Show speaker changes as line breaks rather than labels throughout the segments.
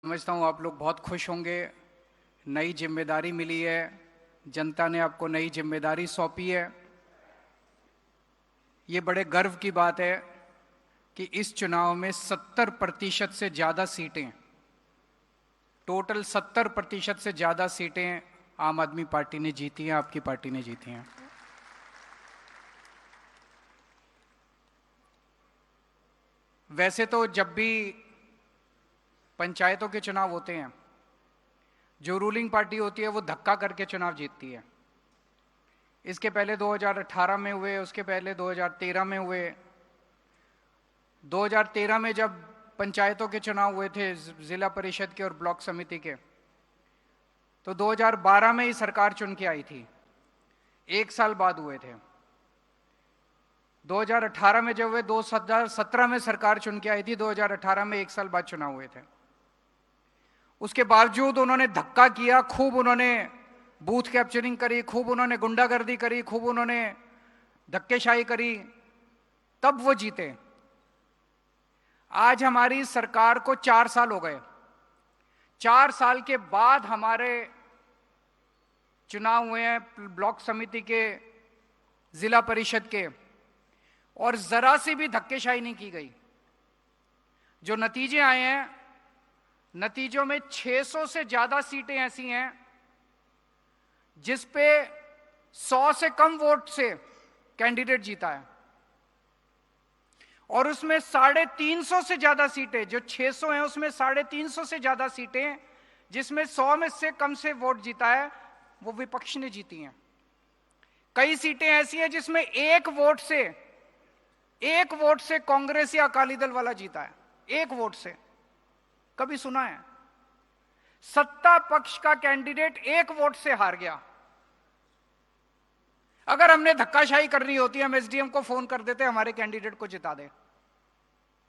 समझता हूँ आप लोग बहुत खुश होंगे। नई जिम्मेदारी मिली है, जनता ने आपको नई जिम्मेदारी सौंपी है। ये बड़े गर्व की बात है कि इस चुनाव में 70% से ज़्यादा सीटें, टोटल 70% से ज़्यादा सीटें आम आदमी पार्टी ने जीती हैं, आपकी पार्टी ने जीती हैं। वैसे तो जब भी पंचायतों के चुनाव होते हैं, जो रूलिंग पार्टी होती है वो धक्का करके चुनाव जीतती है। इसके पहले 2018 में हुए, उसके पहले 2013 में हुए। 2013 में जब पंचायतों के चुनाव हुए थे, जिला परिषद के और ब्लॉक समिति के, तो 2012 में ही सरकार चुन के आई थी, एक साल बाद हुए थे। 2018 में जब हुए, 2017 में सरकार चुन के आई थी, 2018 में एक साल बाद चुनाव हुए थे। उसके बावजूद उन्होंने धक्का किया, खूब उन्होंने बूथ कैप्चरिंग करी, खूब उन्होंने गुंडागर्दी करी, खूब उन्होंने धक्केशाही करी, तब वो जीते। आज हमारी सरकार को 4 साल हो गए। 4 साल के बाद हमारे चुनाव हुए हैं ब्लॉक समिति के, जिला परिषद के, और जरा सी भी धक्केशाही नहीं की गई। जो नतीजे आए हैं, नतीजों में 600 से ज्यादा सीटें ऐसी हैं जिस पे 100 से कम वोट से कैंडिडेट जीता है, और उसमें 350 से ज्यादा सीटें, जो 600 हैं उसमें 350 से ज्यादा सीटें जिसमें 100 में से कम से वोट जीता है, वो विपक्ष ने जीती हैं। कई सीटें ऐसी हैं जिसमें एक वोट से कांग्रेस या अकाली दल वाला जीता है, एक वोट से। कभी सुना है? सत्ता पक्ष का कैंडिडेट एक वोट से हार गया। अगर हमने धक्काशाही करनी होती, हम एसडीएम को फोन कर देते, हमारे कैंडिडेट को जिता दे।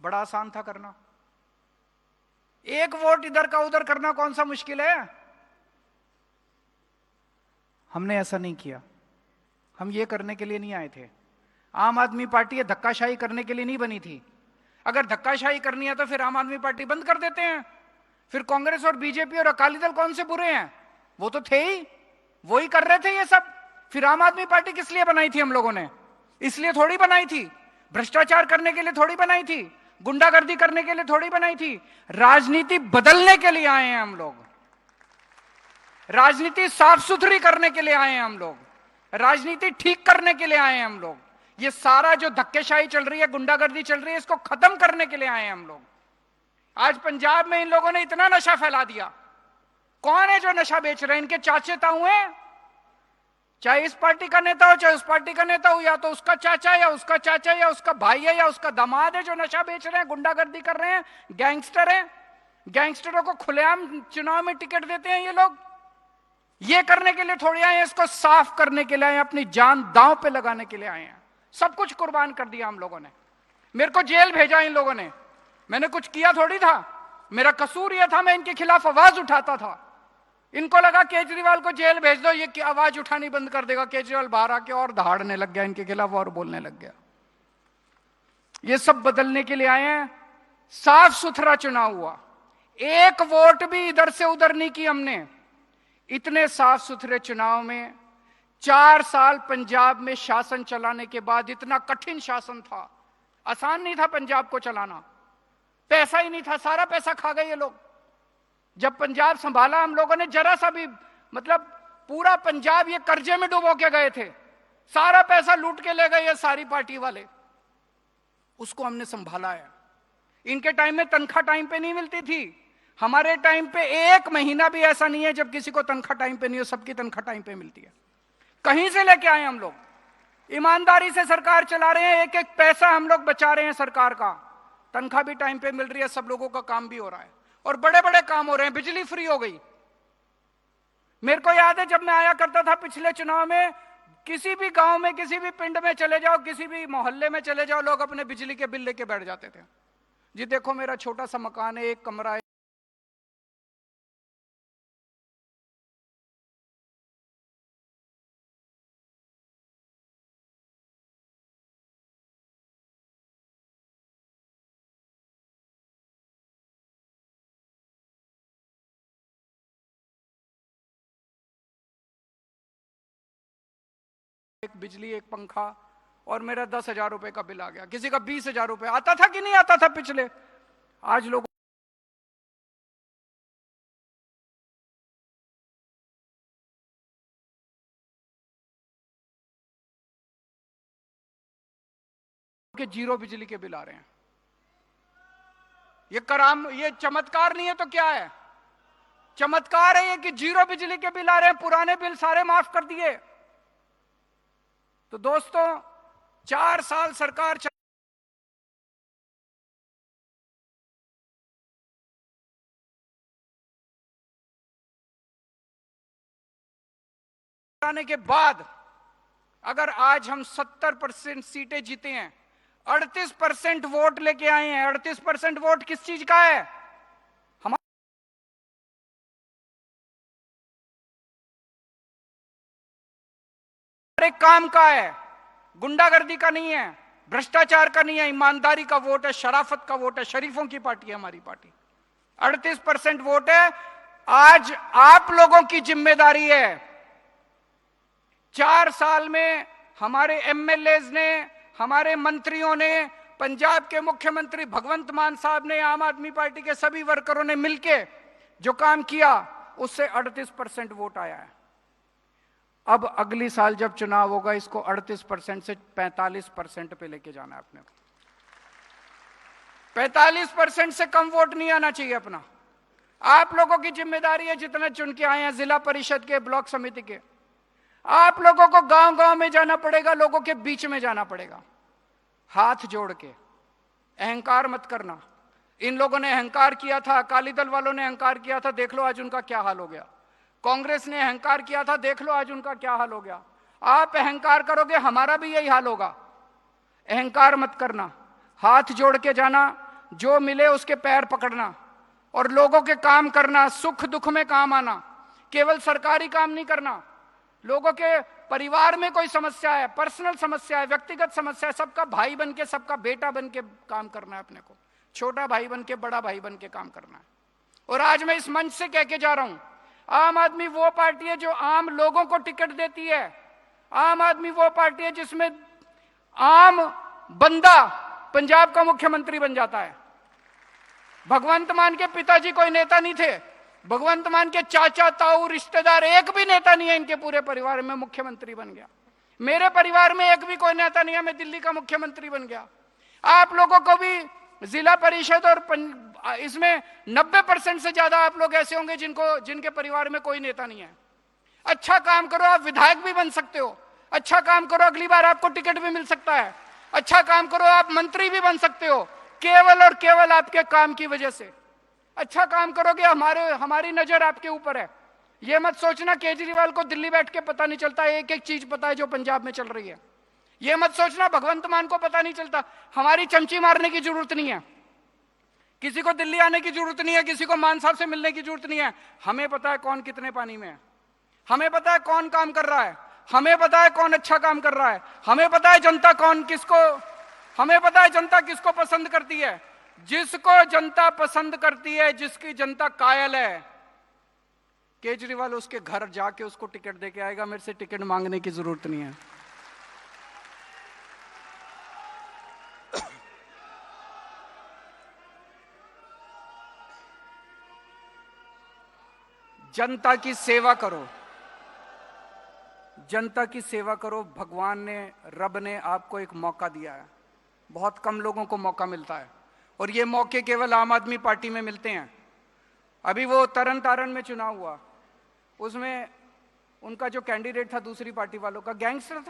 बड़ा आसान था करना। एक वोट इधर का उधर करना कौन सा मुश्किल है? हमने ऐसा नहीं किया। हम ये करने के लिए नहीं आए थे। आम आदमी पार्टी ये धक्काशाही करने के लिए नहीं बनी थी। अगर धक्काशाही करनी है तो फिर आम आदमी पार्टी बंद कर देते हैं। फिर कांग्रेस और बीजेपी और अकाली दल कौन से बुरे हैं? वो तो थे ही, वो ही कर रहे थे ये सब। फिर आम आदमी पार्टी किस लिए बनाई थी हम लोगों ने? इसलिए थोड़ी बनाई थी। भ्रष्टाचार करने के लिए थोड़ी बनाई थी, गुंडागर्दी करने के लिए थोड़ी बनाई थी। राजनीति बदलने के लिए आए हैं हम लोग। राजनीति साफ सुथरी करने के लिए आए हैं हम लोग। राजनीति ठीक करने के लिए आए हैं हम लोग। ये सारा जो धक्केशाही चल रही है, गुंडागर्दी चल रही है, इसको खत्म करने के लिए आए हैं हम लोग। आज पंजाब में इन लोगों ने इतना नशा फैला दिया। कौन है जो नशा बेच रहे हैं? इनके चाचे ताऊ हैं। चाहे इस पार्टी का नेता हो, चाहे उस पार्टी का नेता हो, या तो उसका चाचा या उसका चाचा या उसका भाई है या उसका दामाद है जो नशा बेच रहे हैं, गुंडागर्दी कर रहे हैं, गैंगस्टर हैं। गैंगस्टरों को खुलेआम चुनाव में टिकट देते हैं ये लोग। ये करने के लिए थोड़ी आए हैं, इसको साफ करने के लिए आए हैं, अपनी जान दांव पे लगाने के लिए आए हैं। सब कुछ कुर्बान कर दिया हम लोगों ने। मेरे को जेल भेजा इन लोगों ने, मैंने कुछ किया थोड़ी था। मेरा कसूर यह था, मैं इनके खिलाफ आवाज उठाता था। इनको लगा केजरीवाल को जेल भेज दो, ये आवाज उठानी बंद कर देगा। केजरीवाल बाहर आके और दहाड़ने लग गया इनके खिलाफ और बोलने लग गया। ये सब बदलने के लिए आए हैं। साफ सुथरा चुनाव हुआ, एक वोट भी इधर से उधर नहीं की हमने। इतने साफ सुथरे चुनाव में 4 साल पंजाब में शासन चलाने के बाद, इतना कठिन शासन था, आसान नहीं था पंजाब को चलाना। पैसा ही नहीं था, सारा पैसा खा गए ये लोग। जब पंजाब संभाला हम लोगों ने, जरा सा भी, मतलब पूरा पंजाब ये कर्जे में डुबो के गए थे। सारा पैसा लूट के ले गए ये सारी पार्टी वाले। उसको हमने संभाला है। इनके टाइम में तनख्वाह टाइम पे नहीं मिलती थी। हमारे टाइम पे 1 महीना भी ऐसा नहीं है जब किसी को तनख्वाह टाइम पे नहीं हो। सबकी तनख्वाह टाइम पे मिलती है। कहीं से लेके आए हम लोग, ईमानदारी से सरकार चला रहे हैं। एक एक पैसा हम लोग बचा रहे हैं सरकार का। तनख्वाह भी टाइम पे मिल रही है, सब लोगों का काम भी हो रहा है, और बड़े बड़े काम हो रहे हैं। बिजली फ्री हो गई। मेरे को याद है जब मैं आया करता था पिछले चुनाव में, किसी भी गांव में, किसी भी पिंड में चले जाओ, किसी भी मोहल्ले में चले जाओ, लोग अपने बिजली के बिल लेके बैठ जाते थे। जी देखो मेरा छोटा सा मकान है, 1 कमरा है। एक बिजली, एक पंखा, और मेरा 10,000 रुपए का बिल आ गया। किसी का 20,000 रुपए आता था कि नहीं आता था पिछले? आज लोग के जीरो बिजली के बिल आ रहे हैं। ये चमत्कार नहीं है तो क्या है? चमत्कार है ये कि जीरो बिजली के बिल आ रहे हैं, पुराने बिल सारे माफ कर दिए। तो दोस्तों, 4 साल सरकार चलाने के बाद अगर आज हम 70% सीटें जीते हैं, 38% वोट लेके आए हैं। 38% वोट किस चीज का है? हमारे काम का है, गुंडागर्दी का नहीं है, भ्रष्टाचार का नहीं है, ईमानदारी का वोट है, शराफत का वोट है। शरीफों की पार्टी है हमारी पार्टी। 38% वोट है। आज आप लोगों की जिम्मेदारी है, 4 साल में हमारे एमएलएज ने, हमारे मंत्रियों ने, पंजाब के मुख्यमंत्री भगवंत मान साहब ने, आम आदमी पार्टी के सभी वर्करों ने मिलकर जो काम किया, उससे 38% वोट आया है। अब अगली साल जब चुनाव होगा, इसको 38% से 45% पे लेके जाना है अपने को। 45% से कम वोट नहीं आना चाहिए अपना। आप लोगों की जिम्मेदारी है, जितना चुन के आए हैं जिला परिषद के, ब्लॉक समिति के, आप लोगों को गांव गांव में जाना पड़ेगा, लोगों के बीच में जाना पड़ेगा, हाथ जोड़ के। अहंकार मत करना। इन लोगों ने अहंकार किया था, अकाली दल वालों ने अहंकार किया था, देख लो आज उनका क्या हाल हो गया। कांग्रेस ने अहंकार किया था, देख लो आज उनका क्या हाल हो गया। आप अहंकार करोगे, हमारा भी यही हाल होगा। अहंकार मत करना, हाथ जोड़ के जाना, जो मिले उसके पैर पकड़ना और लोगों के काम करना, सुख दुख में काम आना। केवल सरकारी काम नहीं करना, लोगों के परिवार में कोई समस्या है, पर्सनल समस्या है, व्यक्तिगत समस्या है, सबका भाई बन के, सबका बेटा बन के काम करना है अपने को। छोटा भाई बन के, बड़ा भाई बन के काम करना है। और आज मैं इस मंच से कह के जा रहा हूं, आम आदमी वो पार्टी है जो आम लोगों को टिकट देती है। आम आदमी वो पार्टी है जिसमें आम बंदा पंजाब का मुख्यमंत्री बन जाता है। भगवंत मान के पिताजी कोई नेता नहीं थे, भगवंत मान के चाचा, ताऊ, रिश्तेदार एक भी नेता नहीं है इनके पूरे परिवार में, मुख्यमंत्री बन गया। मेरे परिवार में एक भी कोई नेता नहीं है, मैं दिल्ली का मुख्यमंत्री बन गया। आप लोगों को भी जिला परिषद और इसमें 90% से ज्यादा आप लोग ऐसे होंगे जिनके परिवार में कोई नेता नहीं है। अच्छा काम करो, आप विधायक भी बन सकते हो। अच्छा काम करो, अगली बार आपको टिकट भी मिल सकता है। अच्छा काम करो, आप मंत्री भी बन सकते हो, केवल और केवल आपके काम की वजह से। अच्छा काम करोगे, हमारी नजर आपके ऊपर है। यह मत सोचना केजरीवाल को दिल्ली बैठ के पता नहीं चलता, एक एक चीज पता है जो पंजाब में चल रही है। यह मत सोचना भगवंत मान को पता नहीं चलता। हमारी चमची मारने की जरूरत नहीं है, किसी को दिल्ली आने की जरूरत नहीं है, किसी को मान साहब से मिलने की जरूरत नहीं है। हमें पता है कौन कितने पानी में है, हमें पता है कौन काम कर रहा है, हमें पता है कौन अच्छा काम कर रहा है, हमें पता है जनता हमें पता है जनता किसको पसंद करती है। जिसको जनता पसंद करती है, जिसकी जनता कायल है, केजरीवाल उसके घर जाके उसको टिकट देके आएगा। मेरे से टिकट मांगने की जरूरत नहीं है। जनता की सेवा करो, जनता की सेवा करो। भगवान ने, रब ने आपको एक मौका दिया है, बहुत कम लोगों को मौका मिलता है, और ये मौके केवल आम आदमी पार्टी में मिलते हैं। अभी वो तरन तारण में चुनाव हुआ, उसमें उनका जो कैंडिडेट था दूसरी पार्टी वालों का, गैंगस्टर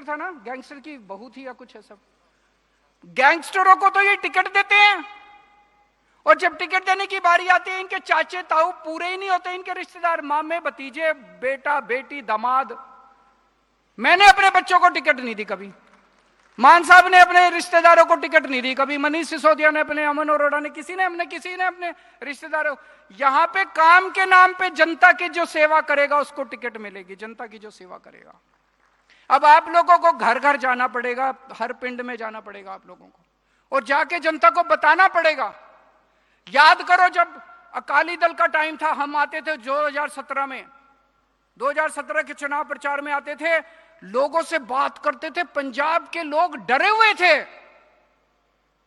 था ना, गैंगस्टर की बहू थी या कुछ है। सब गैंगस्टरों को तो ये टिकट देते हैं, और जब टिकट देने की बारी आती है, इनके चाचे ताऊ पूरे ही नहीं होते, इनके रिश्तेदार, मामे, भतीजे, बेटा, बेटी, दामाद। मैंने अपने बच्चों को टिकट नहीं दी कभी, मान साहब ने अपने रिश्तेदारों को टिकट नहीं दी कभी, मनीष सिसोदिया ने अपने, अमन अरोड़ा ने, किसी ने अपने रिश्तेदारों। यहां पे काम के नाम पे जनता की जो सेवा करेगा उसको टिकट मिलेगी, जनता की जो सेवा करेगा। अब आप लोगों को घर घर जाना पड़ेगा, हर पिंड में जाना पड़ेगा आप लोगों को, और जाके जनता को बताना पड़ेगा। याद करो जब अकाली दल का टाइम था, हम आते थे 2017 में, 2017 के चुनाव प्रचार में आते थे, लोगों से बात करते थे, पंजाब के लोग डरे हुए थे,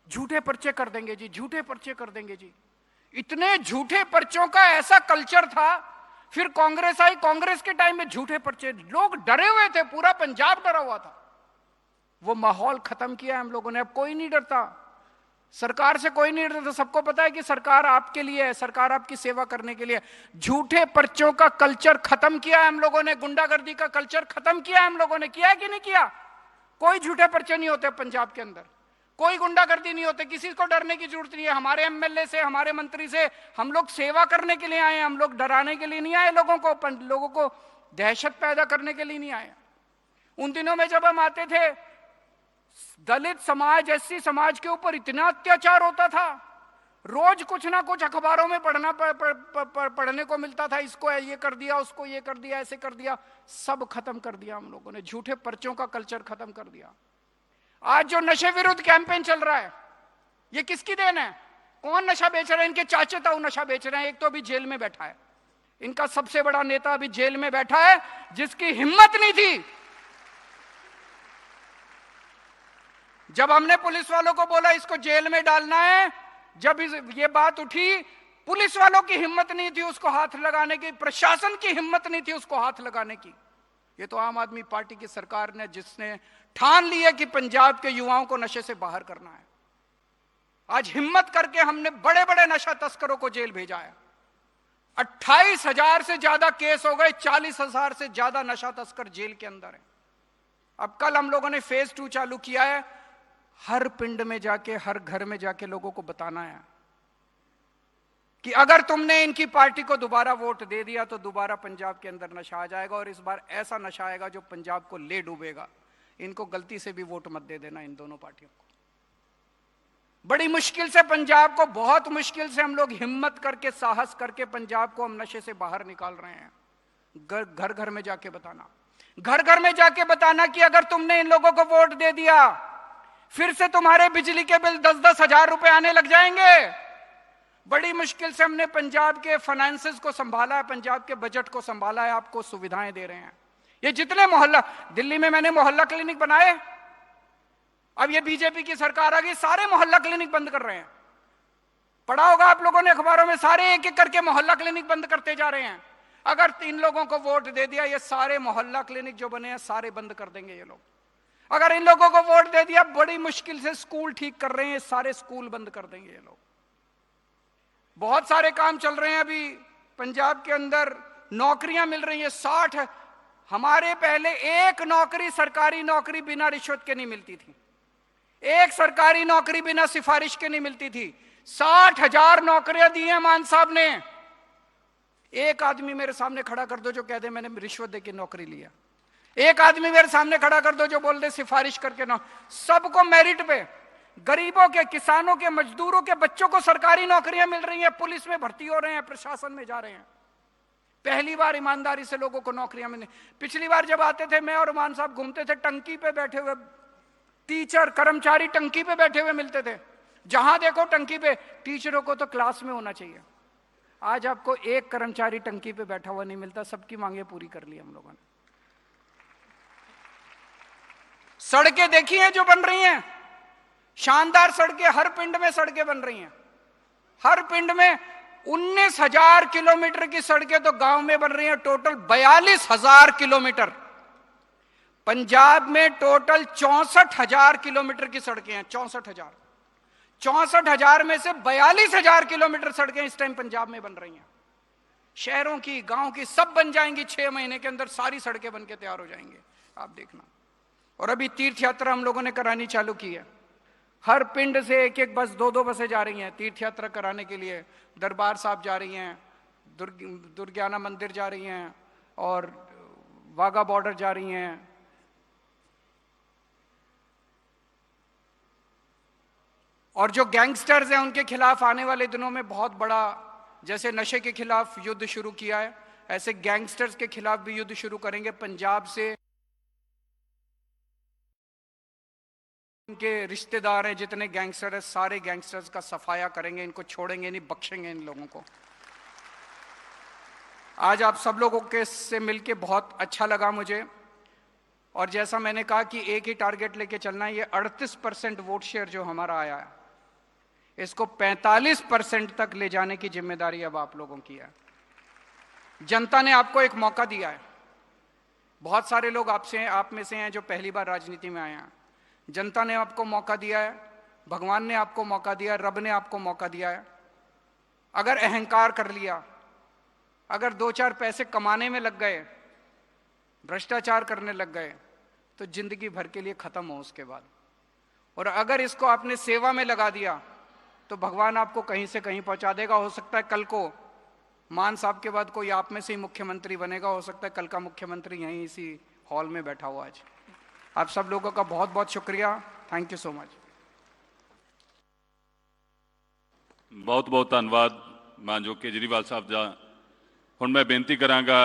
झूठे पर्चे कर देंगे जी, झूठे पर्चे कर देंगे जी। इतने झूठे पर्चों का ऐसा कल्चर था। फिर कांग्रेस आई, कांग्रेस के टाइम में झूठे पर्चे, लोग डरे हुए थे, पूरा पंजाब डरा हुआ था। वो माहौल खत्म किया हम लोगों ने। अब कोई नहीं डरता, सरकार से कोई नहीं डरता। सबको पता है कि सरकार आपके लिए है, सरकार आपकी सेवा करने के लिए। झूठे पर्चों का कल्चर खत्म किया है हम लोगों ने, गुंडागर्दी का कल्चर खत्म किया है हम लोगों ने। किया है कि नहीं किया? कोई झूठे पर्चे नहीं होते पंजाब के अंदर, कोई गुंडागर्दी नहीं होती, किसी को डरने की जरूरत नहीं है। हमारे एमएलए से, हमारे मंत्री से हम लोग सेवा करने के लिए आए हैं, हम लोग डराने के लिए नहीं आए, लोगों को दहशत पैदा करने के लिए नहीं आए। उन दिनों में जब हम आते थे, दलित समाज, एससी समाज के ऊपर इतना अत्याचार होता था, रोज कुछ ना कुछ अखबारों में पढ़ने को मिलता था, इसको ये कर दिया, उसको ये कर दिया, ऐसे कर दिया। सब खत्म कर दिया हम लोगों ने, झूठे पर्चों का कल्चर खत्म कर दिया। आज जो नशे विरुद्ध कैंपेन चल रहा है, ये किसकी देन है? कौन नशा बेच रहा है? इनके चाचे ताऊ नशा बेच रहे हैं। एक तो अभी जेल में बैठा है, इनका सबसे बड़ा नेता अभी जेल में बैठा है, जिसकी हिम्मत नहीं थी। जब हमने पुलिस वालों को बोला इसको जेल में डालना है, जब ये बात उठी, पुलिस वालों की हिम्मत नहीं थी उसको हाथ लगाने की, प्रशासन की हिम्मत नहीं थी उसको हाथ लगाने की। ये तो आम आदमी पार्टी की सरकार ने, जिसने ठान लिया कि पंजाब के युवाओं को नशे से बाहर करना है। आज हिम्मत करके हमने बड़े बड़े नशा तस्करों को जेल भेजा है। 28,000 से ज्यादा केस हो गए, 40,000 से ज्यादा नशा तस्कर जेल के अंदर है। अब कल हम लोगों ने फेज 2 चालू किया है। हर पिंड में जाके, हर घर में जाके लोगों को बताना है कि अगर तुमने इनकी पार्टी को दोबारा वोट दे दिया तो दोबारा पंजाब के अंदर नशा आ जाएगा, और इस बार ऐसा नशा आएगा जो पंजाब को ले डूबेगा। इनको गलती से भी वोट मत दे देना, इन दोनों पार्टियों को। बड़ी मुश्किल से पंजाब को, बहुत मुश्किल से हम लोग हिम्मत करके, साहस करके पंजाब को हम नशे से बाहर निकाल रहे हैं। घर घर में जाके बताना, घर घर में जाके बताना कि अगर तुमने इन लोगों को वोट दे दिया, फिर से तुम्हारे बिजली के बिल 10-10 हजार रुपए आने लग जाएंगे। बड़ी मुश्किल से हमने पंजाब के फाइनेंसेस को संभाला है, पंजाब के बजट को संभाला है, आपको सुविधाएं दे रहे हैं। ये जितने मोहल्ला, दिल्ली में मैंने मोहल्ला क्लिनिक बनाए, अब ये बीजेपी की सरकार आ गई, सारे मोहल्ला क्लिनिक बंद कर रहे हैं। पढ़ा होगा आप लोगों ने अखबारों में, सारे एक एक करके मोहल्ला क्लिनिक बंद करते जा रहे हैं। अगर इन लोगों को वोट दे दिया, ये सारे मोहल्ला क्लिनिक जो बने हैं सारे बंद कर देंगे ये लोग। अगर इन लोगों को वोट दे दिया, बड़ी मुश्किल से स्कूल ठीक कर रहे हैं, सारे स्कूल बंद कर देंगे ये लोग। बहुत सारे काम चल रहे हैं अभी पंजाब के अंदर, नौकरियां मिल रही हैं 60। हमारे पहले एक नौकरी, सरकारी नौकरी बिना रिश्वत के नहीं मिलती थी, एक सरकारी नौकरी बिना सिफारिश के नहीं मिलती थी। 60,000 नौकरियां दी हैं मान साहब ने। एक आदमी मेरे सामने खड़ा कर दो जो कह दे मैंने रिश्वत देके नौकरी लिया। एक आदमी मेरे सामने खड़ा कर दो जो बोल दे सिफारिश करके ना। सबको मेरिट पे, गरीबों के, किसानों के, मजदूरों के बच्चों को सरकारी नौकरियां मिल रही हैं, पुलिस में भर्ती हो रहे हैं, प्रशासन में जा रहे हैं। पहली बार ईमानदारी से लोगों को नौकरियां मिली। पिछली बार जब आते थे, मैं और मान साहब घूमते थे, टंकी पे बैठे हुए टीचर, कर्मचारी टंकी पे बैठे हुए मिलते थे। जहां देखो टंकी पे। टीचरों को तो क्लास में होना चाहिए। आज आपको एक कर्मचारी टंकी पे बैठा हुआ नहीं मिलता। सबकी मांगे पूरी कर ली हम लोगों ने। सड़कें देखी हैं जो बन रही हैं, शानदार सड़कें, हर पिंड में सड़कें बन रही हैं। हर पिंड में 19,000 किलोमीटर की सड़कें तो गांव में बन रही हैं। Total 42,000 kilometre. पंजाब में टोटल 64,000 किलोमीटर की सड़कें हैं। 64,000। 64,000 में से 42,000 किलोमीटर सड़कें इस टाइम पंजाब में बन रही हैं। शहरों की, गांव की, सब बन जाएंगी। 6 महीने के अंदर सारी सड़कें बन के तैयार हो जाएंगे, आप देखना। और अभी तीर्थ यात्रा हम लोगों ने करानी चालू की है। हर पिंड से एक एक बस, 2-2 बसें जा रही हैं तीर्थ यात्रा कराने के लिए। दरबार साहब जा रही हैं, दुर्गियाना मंदिर जा रही हैं, और वाघा बॉर्डर जा रही हैं। और जो गैंगस्टर्स हैं उनके खिलाफ आने वाले दिनों में बहुत बड़ा, जैसे नशे के खिलाफ युद्ध शुरू किया है, ऐसे गैंगस्टर्स के खिलाफ भी युद्ध शुरू करेंगे। पंजाब से इनके रिश्तेदार हैं जितने गैंगस्टर हैं, सारे गैंगस्टर्स का सफाया करेंगे। इनको छोड़ेंगे नहीं, बख्शेंगे इन लोगों को। आज आप सब लोगों के से मिलके बहुत अच्छा लगा मुझे। और जैसा मैंने कहा कि एक ही टारगेट लेके चलना है, ये 38% वोट शेयर जो हमारा आया है, इसको 45% तक ले जाने की जिम्मेदारी अब आप लोगों की है। जनता ने आपको एक मौका दिया है। बहुत सारे लोग आपसे हैं, आप में से हैं जो पहली बार राजनीति में आए हैं। जनता ने आपको मौका दिया है, भगवान ने आपको मौका दिया है, रब ने आपको मौका दिया है। अगर अहंकार कर लिया, अगर 2-4 पैसे कमाने में लग गए, भ्रष्टाचार करने लग गए, तो जिंदगी भर के लिए खत्म हो उसके बाद। और अगर इसको आपने सेवा में लगा दिया तो भगवान आपको कहीं से कहीं पहुंचा देगा। हो सकता है कल को मान साहब के बाद कोई आप में से ही मुख्यमंत्री बनेगा, हो सकता है कल का मुख्यमंत्री यहीं इसी हॉल में बैठा हुआ। आज आप सब लोगों का बहुत बहुत शुक्रिया। Thank you so much.
बहुत बहुत धन्यवाद मानयोग केजरीवाल साहब ਦਾ। ਹੁਣ मैं बेनती करांगा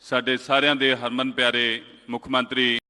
साडे सारिਆਂ ਦੇ हरमन प्यारे मुख्य मंत्री